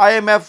IMF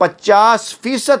50%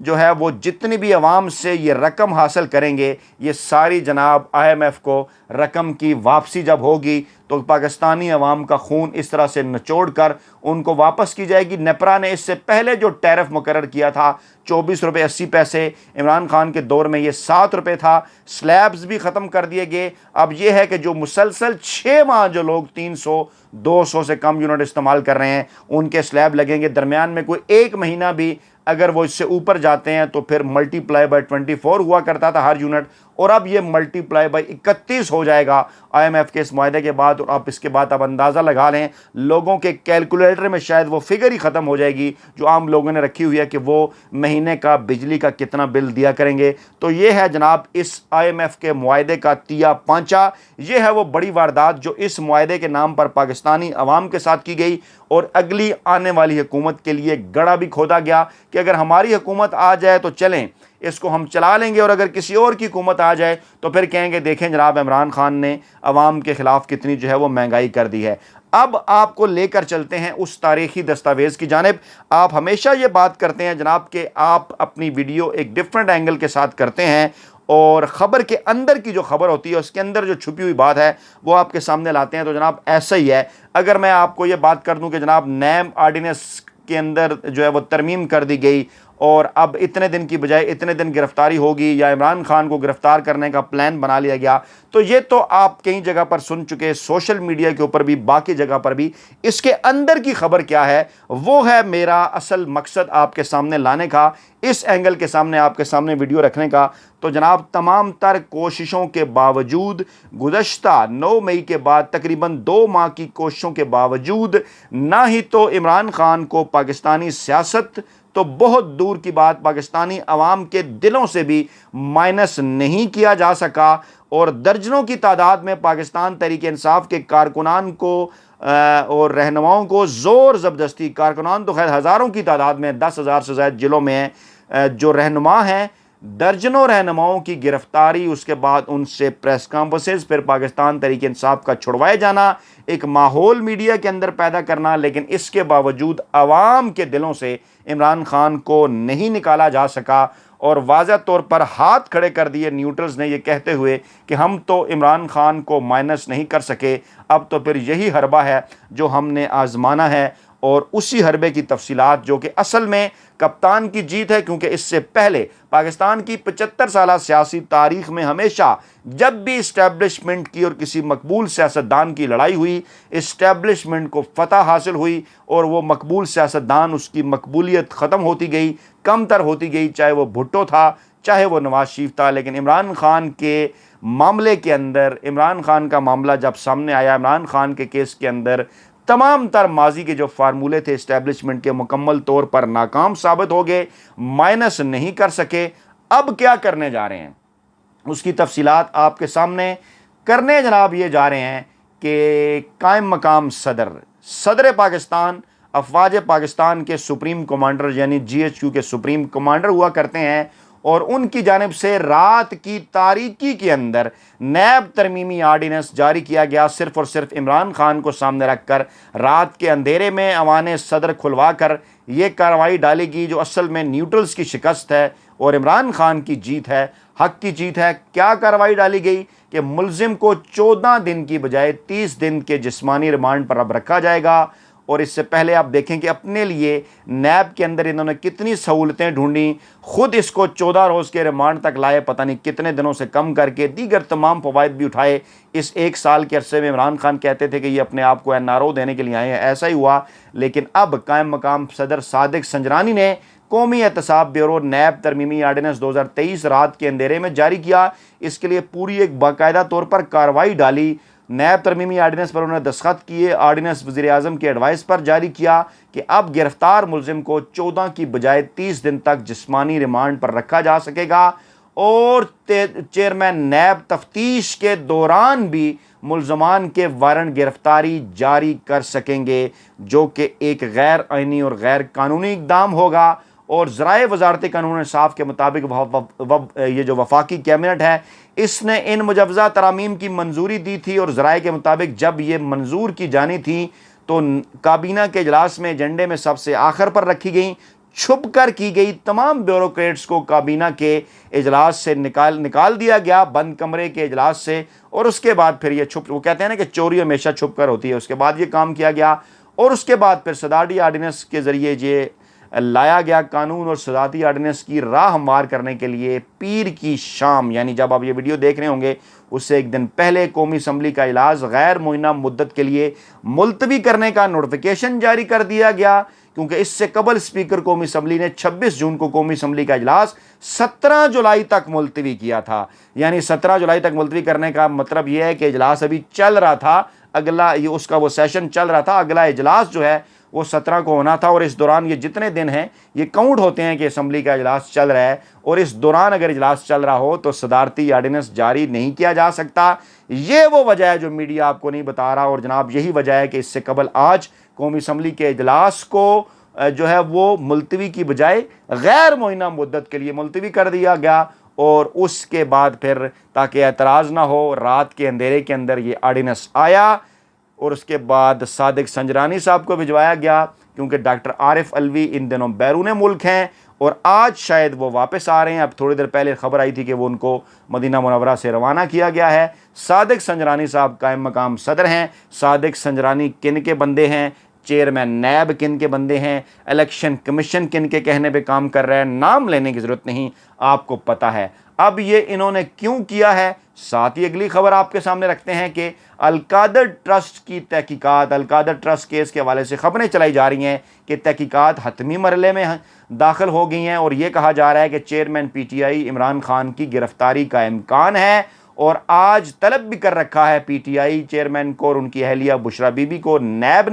جو ہے وہ جتنی بھی عوام سے یہ رقم حاصل کریں گے، یہ ساری جناب IMF کو رقم کی واپسی جب ہوگی تو پاکستانی عوام کا خون اس طرح سے نچوڑ کر ان کو واپس کی جائے گی۔ نیپرا نے اس سے پہلے جو ٹیرف مقرر کیا تھا 24 روپے 80 پیسے، عمران خان کے دور میں یہ 7 روپے تھا، سلیبز بھی ختم کر دیے گئے۔ اب یہ ہے کہ جو مسلسل 6 ماہ جو لوگ 300 200 سے کم یونٹ استعمال کر رہے ہیں ان کے سلیب لگیں گے، درمیان میں کوئی ایک مہینہ بھی اگر وہ اس سے اوپر جاتے ہیں تو پھر ملٹی پلائی بائی 24 ہوا کرتا تھا ہر یونٹ، اور اب یہ ملٹی پلائی بائی 31 ہو جائے گا IMF کے اس معاہدے کے بعد۔ اور آپ اس کے بعد اب اندازہ لگا لیں، لوگوں کے کیلکولیٹر میں شاید وہ فگر ہی ختم ہو جائے گی جو عام لوگوں نے رکھی ہوئی ہے کہ وہ مہینے کا بجلی کا کتنا بل دیا کریں گے۔ تو یہ ہے جناب اس IMF کے معاہدے کا تیا پانچا، یہ ہے وہ بڑی واردات جو اس معاہدے کے نام پر پاکستانی عوام کے ساتھ کی گئی، اور اگلی آنے والی حکومت کے لیے گڑھا بھی کھودا گیا کہ اگر ہماری حکومت آ جائے تو چلیں اس کو ہم چلا لیں گے، اور اگر کسی اور کی حکومت آ جائے تو پھر کہیں گے دیکھیں جناب عمران خان نے عوام کے خلاف کتنی جو ہے وہ مہنگائی کر دی ہے۔ اب آپ کو لے کر چلتے ہیں اس تاریخی دستاویز کی جانب۔ آپ ہمیشہ یہ بات کرتے ہیں جناب کہ آپ اپنی ویڈیو ایک ڈیفرنٹ اینگل کے ساتھ کرتے ہیں، اور خبر کے اندر کی جو خبر ہوتی ہے اس کے اندر جو چھپی ہوئی بات ہے وہ آپ کے سامنے لاتے ہیں۔ تو جناب ایسا ہی ہے، اگر میں آپ کو یہ بات کر دوں کہ جناب نیم آرڈیننس کے اندر جو ہے وہ ترمیم کر دی گئی، اور اب اتنے دن کی بجائے اتنے دن گرفتاری ہوگی، یا عمران خان کو گرفتار کرنے کا پلان بنا لیا گیا، تو یہ تو آپ کئی جگہ پر سن چکے، سوشل میڈیا کے اوپر بھی، باقی جگہ پر بھی۔ اس کے اندر کی خبر کیا ہے وہ ہے میرا اصل مقصد آپ کے سامنے لانے کا، اس اینگل کے سامنے آپ کے سامنے ویڈیو رکھنے کا۔ تو جناب تمام تر کوششوں کے باوجود، گزشتہ 9 مئی کے بعد تقریباً 2 ماہ کی کوششوں کے باوجود، نہ ہی تو عمران خان کو پاکستانی سیاست تو بہت دور کی بات پاکستانی عوام کے دلوں سے بھی مائنس نہیں کیا جا سکا، اور درجنوں کی تعداد میں پاکستان تحریک انصاف کے کارکنان کو اور رہنماؤں کو زور زبردستی، کارکنان تو خیر ہزاروں کی تعداد میں، 10,000 سے زائد ضلعوں میں ہیں جو رہنما ہیں، درجنوں رہنماؤں کی گرفتاری، اس کے بعد ان سے پریس کانفرنسز، پھر پاکستان تحریک انصاف کا چھڑوائے جانا، ایک ماحول میڈیا کے اندر پیدا کرنا، لیکن اس کے باوجود عوام کے دلوں سے عمران خان کو نہیں نکالا جا سکا، اور واضح طور پر ہاتھ کھڑے کر دیے نیوٹرلز نے یہ کہتے ہوئے کہ ہم تو عمران خان کو مائنس نہیں کر سکے، اب تو پھر یہی حربہ ہے جو ہم نے آزمانا ہے، اور اسی حربے کی تفصیلات جو کہ اصل میں کپتان کی جیت ہے، کیونکہ اس سے پہلے پاکستان کی 75 سالہ سیاسی تاریخ میں ہمیشہ جب بھی اسٹیبلشمنٹ کی اور کسی مقبول سیاستدان کی لڑائی ہوئی، اسٹیبلشمنٹ کو فتح حاصل ہوئی، اور وہ مقبول سیاستدان اس کی مقبولیت ختم ہوتی گئی، کم تر ہوتی گئی، چاہے وہ بھٹو تھا، چاہے وہ نواز شریف تھا۔ لیکن عمران خان کے معاملے کے اندر، عمران خان کا معاملہ جب سامنے آیا، عمران خان کے کیس کے اندر تمام تر ماضی کے جو فارمولے تھے اسٹیبلشمنٹ کے مکمل طور پر ناکام ثابت ہو گئے، مائنس نہیں کر سکے۔ اب کیا کرنے جا رہے ہیں اس کی تفصیلات آپ کے سامنے کرنے جناب یہ جا رہے ہیں کہ قائم مقام صدر پاکستان، افواج پاکستان کے سپریم کمانڈر یعنی GHQ کے سپریم کمانڈر ہوا کرتے ہیں، اور ان کی جانب سے رات کی تاریکی کے اندر نیب ترمیمی آرڈیننس جاری کیا گیا، صرف اور صرف عمران خان کو سامنے رکھ کر رات کے اندھیرے میں ایوان صدر کھلوا کر یہ کارروائی ڈالی گئی، جو اصل میں نیوٹرلز کی شکست ہے اور عمران خان کی جیت ہے، حق کی جیت ہے۔ کیا کارروائی ڈالی گئی کہ ملزم کو 14 دن کی بجائے 30 دن کے جسمانی ریمانڈ پر اب رکھا جائے گا، اور اس سے پہلے آپ دیکھیں کہ اپنے لیے نیب کے اندر انہوں نے کتنی سہولتیں ڈھونڈیں، خود اس کو 14 روز کے ریمانڈ تک لائے، پتہ نہیں کتنے دنوں سے کم کر کے، دیگر تمام فوائد بھی اٹھائے۔ اس 1 سال کے عرصے میں عمران خان کہتے تھے کہ یہ اپنے آپ کو NRO دینے کے لیے آئے ہیں، ایسا ہی ہوا، لیکن اب قائم مقام صدر صادق سنجرانی نے قومی احتساب بیورو نیب ترمیمی آرڈیننس 2023 رات کے اندھیرے میں جاری کیا۔ اس کے لیے پوری ایک باقاعدہ طور پر کارروائی ڈالی، نیب ترمیمی آرڈیننس پر انہوں نے دستخط کیے، آرڈیننس وزیر اعظم کے ایڈوائس پر جاری کیا کہ اب گرفتار ملزم کو 14 کی بجائے 30 دن تک جسمانی ریمانڈ پر رکھا جا سکے گا، اور چیئرمین نیب تفتیش کے دوران بھی ملزمان کے وارنٹ گرفتاری جاری کر سکیں گے، جو کہ ایک غیر آئینی اور غیر قانونی اقدام ہوگا۔ اور ذرائع وزارت قانون انصاف کے مطابق یہ جو وفاقی کیبنٹ ہے اس نے ان مجوزہ ترامیم کی منظوری دی تھی، اور ذرائع کے مطابق جب یہ منظور کی جانی تھی تو کابینہ کے اجلاس میں ایجنڈے میں سب سے آخر پر رکھی گئیں، چھپ کر کی گئی تمام بیوروکریٹس کو کابینہ کے اجلاس سے نکال دیا گیا، بند کمرے کے اجلاس سے، اور اس کے بعد پھر یہ وہ کہتے ہیں نا کہ چوری ہمیشہ چھپ کر ہوتی ہے، اس کے بعد یہ کام کیا گیا، اور اس کے بعد پھر صدارتی آرڈیننس کے ذریعے یہ لایا گیا قانون، اور صدارتی آرڈیننس کی راہ ہموار کرنے کے لیے پیر کی شام، یعنی جب آپ یہ ویڈیو دیکھ رہے ہوں گے اس سے ایک دن پہلے قومی اسمبلی کا اجلاس غیر معینہ مدت کے لیے ملتوی کرنے کا نوٹیفیکیشن جاری کر دیا گیا، کیونکہ اس سے قبل اسپیکر قومی اسمبلی نے 26 جون کو قومی اسمبلی کا اجلاس 17 جولائی تک ملتوی کیا تھا۔ یعنی 17 جولائی تک ملتوی کرنے کا مطلب یہ ہے کہ اجلاس ابھی چل رہا تھا، اگلا یہ اس کا وہ سیشن چل رہا تھا، اگلا اجلاس جو ہے وہ 17 کو ہونا تھا، اور اس دوران یہ جتنے دن ہیں یہ کاؤنٹ ہوتے ہیں کہ اسمبلی کا اجلاس چل رہا ہے، اور اس دوران اگر اجلاس چل رہا ہو تو صدارتی آرڈیننس جاری نہیں کیا جا سکتا۔ یہ وہ وجہ ہے جو میڈیا آپ کو نہیں بتا رہا، اور جناب یہی وجہ ہے کہ اس سے قبل آج قومی اسمبلی کے اجلاس کو جو ہے وہ ملتوی کی بجائے غیر معینہ مدت کے لیے ملتوی کر دیا گیا، اور اس کے بعد پھر تاکہ اعتراض نہ ہو رات کے اندھیرے کے اندر یہ آرڈیننس آیا، اور اس کے بعد صادق سنجرانی صاحب کو بھجوایا گیا، کیونکہ ڈاکٹر عارف علوی ان دنوں بیرون ملک ہیں اور آج شاید وہ واپس آ رہے ہیں۔ اب تھوڑی دیر پہلے خبر آئی تھی کہ وہ ان کو مدینہ منورہ سے روانہ کیا گیا ہے۔ صادق سنجرانی صاحب قائم مقام صدر ہیں۔ صادق سنجرانی کن کے بندے ہیں؟ چیئرمین نیب کن کے بندے ہیں؟ الیکشن کمیشن کن کے کہنے پہ کام کر رہے ہیں؟ نام لینے کی ضرورت نہیں، آپ کو پتہ ہے۔ اب یہ انہوں نے کیوں کیا ہے؟ ساتھ ہی اگلی خبر آپ کے سامنے رکھتے ہیں کہ القادر ٹرسٹ کی تحقیقات، القادر ٹرسٹ کیس کے حوالے سے خبریں چلائی جا رہی ہیں کہ تحقیقات حتمی مرحلے میں داخل ہو گئی ہیں، اور یہ کہا جا رہا ہے کہ chairman P T I Imran Khan کی گرفتاری کا امکان ہے، اور آج طلب بھی کر رکھا ہے پی ٹی آئی چیئرمین کو اور ان کی اہلیہ بشرا بی بی کو نیب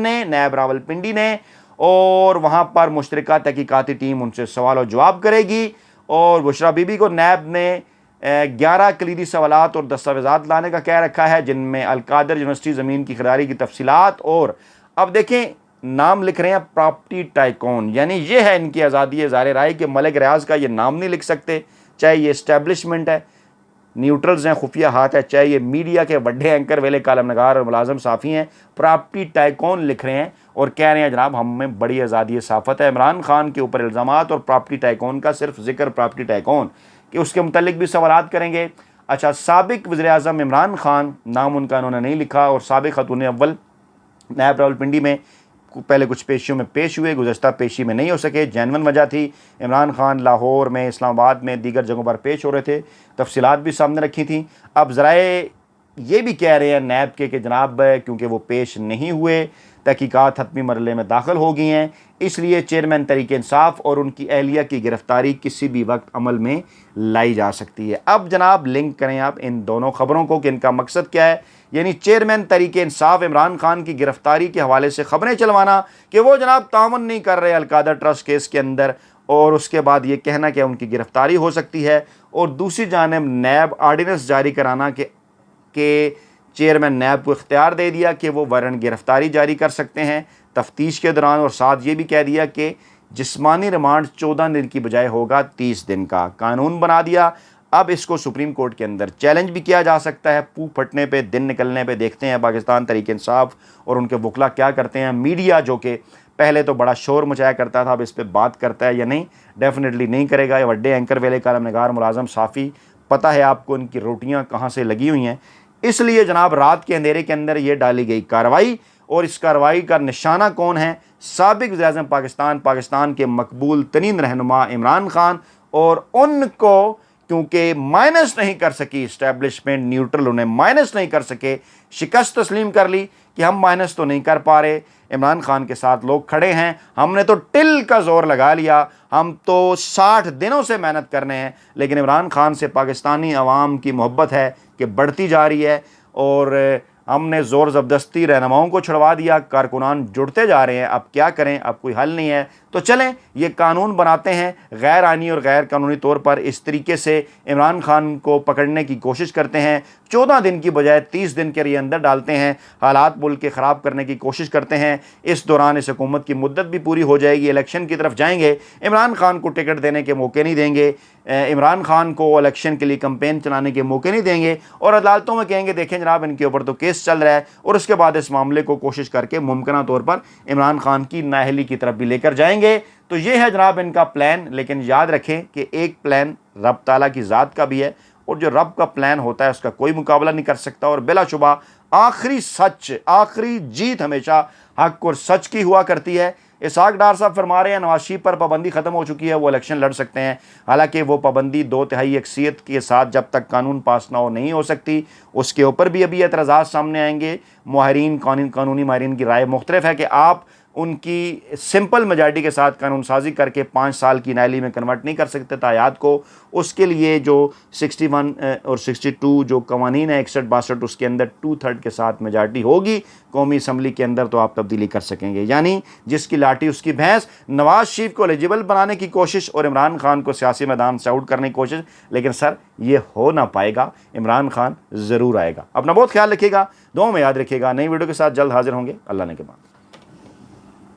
راولپنڈی نے، اور وہاں پر مشترکہ تحقیقاتی ٹیم ان سے سوال و جواب کرے گی، اور بشرا بی بی کو نیب نے 11 کلیدی سوالات اور دستاویزات لانے کا کہہ رکھا ہے، جن میں القادر یونیورسٹی زمین کی خریداری کی تفصیلات، اور اب دیکھیں نام لکھ رہے ہیں پراپرٹی ٹائکون، یعنی یہ ہے ان کی آزادی اظہار رائے کہ ملک ریاض کا یہ نام نہیں لکھ سکتے، چاہے یہ اسٹیبلشمنٹ ہے، نیوٹرلز ہیں، خفیہ ہاتھ ہے، چاہے یہ میڈیا کے بڑے اینکر ویلے کالم نگار اور ملازم صحافی ہیں، پراپرٹی ٹائکون لکھ رہے ہیں اور کہہ رہے ہیں جناب ہم میں بڑی آزادی صحافت ہے۔ عمران خان کے اوپر الزامات اور پراپرٹی ٹائکون کا صرف ذکر، پراپرٹی ٹائکون کہ اس کے متعلق بھی سوالات کریں گے۔ اچھا، سابق وزیر اعظم عمران خان، نام ان کا انہوں نے نہیں لکھا، اور سابق خاتون اول نیب راولپنڈی میں پہلے کچھ پیشیوں میں پیش ہوئے، گزشتہ پیشی میں نہیں ہو سکے، جینون وجہ تھی۔ عمران خان لاہور میں، اسلام آباد میں، دیگر جگہوں پر پیش ہو رہے تھے، تفصیلات بھی سامنے رکھی تھیں۔ اب ذرائع یہ بھی کہہ رہے ہیں نیب کے کہ جناب کیونکہ وہ پیش نہیں ہوئے، تحقیقات حتمی مرحلے میں داخل ہو گئی ہیں، اس لیے چیئرمین تحریک انصاف اور ان کی اہلیہ کی گرفتاری کسی بھی وقت عمل میں لائی جا سکتی ہے۔ اب جناب لنک کریں آپ ان دونوں خبروں کو کہ ان کا مقصد کیا ہے، یعنی چیئرمین تحریک انصاف عمران خان کی گرفتاری کے حوالے سے خبریں چلوانا کہ وہ جناب تعاون نہیں کر رہے القادر ٹرسٹ کیس کے اندر، اور اس کے بعد یہ کہنا کہ ان کی گرفتاری ہو سکتی ہے، اور دوسری جانب نیب آرڈیننس جاری کرانا کہ چیئرمین نیب کو اختیار دے دیا کہ وہ وارنٹ گرفتاری جاری کر سکتے ہیں تفتیش کے دوران، اور ساتھ یہ بھی کہہ دیا کہ جسمانی ریمانڈ 14 دن کی بجائے ہوگا 30 دن کا قانون بنا دیا۔ اب اس کو سپریم کورٹ کے اندر چیلنج بھی کیا جا سکتا ہے، پو پھٹنے پہ دن نکلنے پہ دیکھتے ہیں پاکستان تحریک انصاف اور ان کے وکلا کیا کرتے ہیں۔ میڈیا جو کہ پہلے تو بڑا شور مچایا کرتا تھا، اب اس پہ بات کرتا ہے یا نہیں؟ ڈیفینیٹلی نہیں کرے گا۔ یہ بڑے اینکر ویلے کالم نگار ملازم صحافی، پتہ ہے آپ کو ان کی روٹیاں کہاں سے لگی ہوئی ہیں، اس لیے جناب رات کے اندھیرے کے اندر یہ ڈالی گئی کارروائی، اور اس کارروائی کا نشانہ کون ہے؟ سابق وزیر اعظم پاکستان کے مقبول ترین رہنما عمران خان، اور ان کو کیونکہ مائنس نہیں کر سکی اسٹیبلشمنٹ، نیوٹرل انہیں مائنس نہیں کر سکے، شکست تسلیم کر لی کہ ہم مائنس تو نہیں کر پا رہے، عمران خان کے ساتھ لوگ کھڑے ہیں، ہم نے تو ٹل کا زور لگا لیا، ہم تو 60 دنوں سے محنت کرنے ہیں، لیکن عمران خان سے پاکستانی عوام کی محبت ہے کہ بڑھتی جا رہی ہے، اور ہم نے زور زبردستی رہنماؤں کو چھڑوا دیا، کارکنان جڑتے جا رہے ہیں، اب کیا کریں، اب کوئی حل نہیں ہے، تو چلیں یہ قانون بناتے ہیں، غیر آئینی اور غیر قانونی طور پر اس طریقے سے عمران خان کو پکڑنے کی کوشش کرتے ہیں، 14 دن کی بجائے 30 دن کے لیے اندر ڈالتے ہیں، حالات ملک کے خراب کرنے کی کوشش کرتے ہیں۔ اس دوران اس حکومت کی مدت بھی پوری ہو جائے گی، الیکشن کی طرف جائیں گے، عمران خان کو ٹکٹ دینے کے موقع نہیں دیں گے، عمران خان کو الیکشن کے لیے کمپین چلانے کے موقع نہیں دیں گے، اور عدالتوں میں کہیں گے دیکھیں جناب ان کے اوپر تو کیس چل رہا ہے، اور اس کے بعد اس معاملے کو کوشش کر کے ممکنہ طور پر عمران خان کی نااہلی کی طرف بھی لے کر جائیں گے۔ گے. تو یہ ہے جناب ان کا پلان. لیکن یاد رکھیں کہ ایک پلان رب تعالیٰ کی ذات کا بھی ہے, اور جو رب کا پلان ہوتا ہے اس کا کوئی مقابلہ نہیں کر سکتا. اور بلا شبہ آخری سچ, آخری جیت ہمیشہ حق اور سچ کی ہوا کرتی ہے. اسحاق ڈار صاحب فرما رہے ہیں نواز شریف پر پابندی ختم ہو چکی ہے, وہ الیکشن لڑ سکتے ہیں. حالانکہ وہ پابندی 2/3 اکثریت کے ساتھ جب تک قانون پاس نہ ہو نہیں ہو سکتی. اس کے اوپر بھی ابھی اعتراضات سامنے آئیں گے. ماہرین, قانونی ماہرین کی رائے مختلف ہے کہ آپ ان کی سمپل میجارٹی کے ساتھ قانون سازی کر کے 5 سال کی نائلی میں کنورٹ نہیں کر سکتے تایاد کو. اس کے لیے جو 61 اور 62 جو قوانین ہے 61-62 اس کے اندر 2/3 کے ساتھ میجارٹی ہوگی قومی اسمبلی کے اندر, تو آپ تبدیلی کر سکیں گے. یعنی جس کی لاٹھی اس کی بھینس. نواز شریف کو ایلیجیبل بنانے کی کوشش اور عمران خان کو سیاسی میدان سے آؤٹ کرنے کی کوشش, لیکن سر یہ ہو نہ پائے گا. عمران خان ضرور آئے گا. اپنا بہت خیال رکھیے گا, دعاؤں میں یاد رکھیے گا. نئی ویڈیو کے ساتھ جلد حاضر ہوں گے. اللہ نے کے بعد.